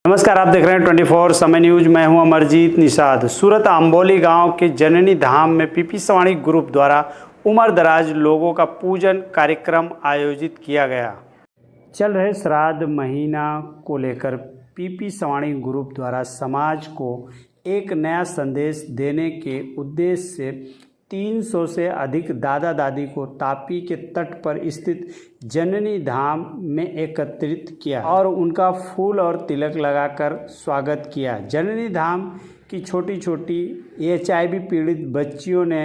नमस्कार, आप देख रहे हैं 24 समय न्यूज। मैं हूं अमरजीत निषाद। सूरत आंबोली गांव के जननी धाम में पीपी सवाणी ग्रुप द्वारा उम्र दराज लोगों का पूजन कार्यक्रम आयोजित किया गया। चल रहे श्राद्ध महीना को लेकर पीपी सवाणी ग्रुप द्वारा समाज को एक नया संदेश देने के उद्देश्य से 300 से अधिक दादा दादी को तापी के तट पर स्थित जननी धाम में एकत्रित किया और उनका फूल और तिलक लगाकर स्वागत किया। जननी धाम की छोटी छोटी HIV पीड़ित बच्चियों ने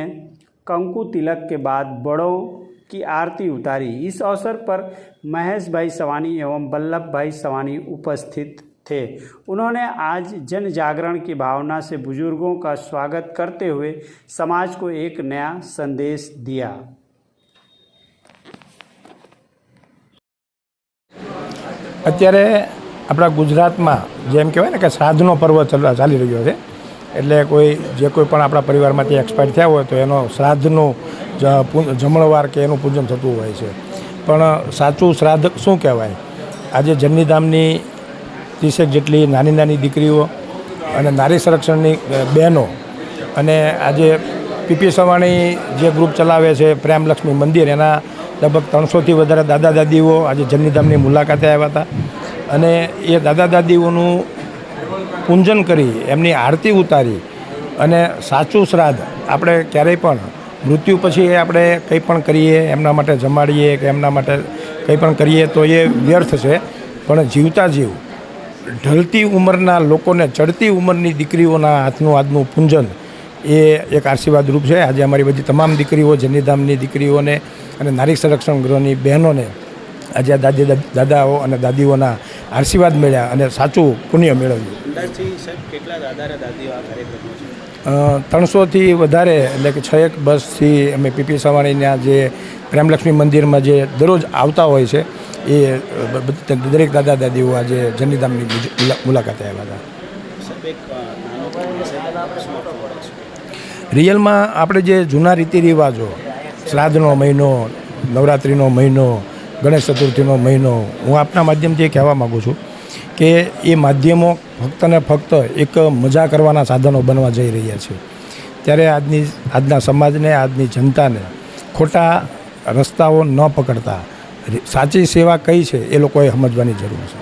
कंकु तिलक के बाद बड़ों की आरती उतारी। इस अवसर पर महेश भाई सवानी एवं वल्लभ भाई सवानी उपस्थित थे। उन्होंने आज जन जागरण की भावना से बुजुर्गों का स्वागत करते हुए समाज को एक नया संदेश दिया। અત્યારે આપણા ગુજરાતમાં જેમ કહેવાય ને કે શ્રાદ્ધનો પર્વ ચાલી રહ્યો છે, એટલે જે કોઈ પણ આપણા પરિવારમાંથી એક્સપાયર થયા હોય તો એનો શ્રાદ્ધનું જમણવાર કે એનું પૂજન થતું હોય છે। પણ સાચું શ્રાદ્ધ શું કહેવાય? આજે જનનીધામની 30 જેટલી નાની નાની દીકરીઓ અને નારી સંરક્ષણની બહેનો અને આજે પીપી સવાણી જે ગ્રુપ ચલાવે છે પ્રેમલક્ષ્મી મંદિર, એના લગભગ 300થી વધારે દાદા દાદીઓ આજે જનનીધામની મુલાકાતે આવ્યા હતા અને એ દાદા દાદીઓનું પૂજન કરી એમની આરતી ઉતારી અને સાચું શ્રાદ્ધ આપણે ક્યારેય પણ મૃત્યુ પછી આપણે કંઈ પણ કરીએ, એમના માટે જમાડીએ કે એમના માટે કંઈ પણ કરીએ તો એ વ્યર્થ છે। પણ જીવતા જીવ ઢળતી ઉંમરના લોકોને ચડતી ઉંમરની દીકરીઓના હાથનું આજનું પૂજન એ એક આશીર્વાદ રૂપ છે। આજે અમારી બધી તમામ દીકરીઓ, જનનીધામની દીકરીઓને અને નારી સંરક્ષણ ગૃહની બહેનોને આજે દાદાઓ અને દાદીઓના આશીર્વાદ મળ્યા અને સાચું પુણ્ય મેળવ્યું। 300થી વધારે, એટલે કે 6 બસથી અમે પીપી સવાણીના જે પ્રેમલક્ષ્મી મંદિરમાં જે દરરોજ આવતા હોય છે એ દરેક દાદા દાદીઓ આજે જનનીધામની મુલાકાતે આવ્યા હતા। રિયલમાં આપણે જે જૂના રીતિ રિવાજો, શ્રાદ્ધનો મહિનો, નવરાત્રિનો મહિનો, ગણેશ ચતુર્થીનો મહિનો, હું આપના માધ્યમથી એ કહેવા માગું છું કે એ માધ્યમો ફક્ત ને ફક્ત એક મજા કરવાના સાધનો બનવા જઈ રહ્યા છે। ત્યારે આજના સમાજને, આજની જનતાને ખોટા રસ્તાઓ ન પકડતા સાચી સેવા કઈ છે એ લોકોએ સમજવાની જરૂર છે।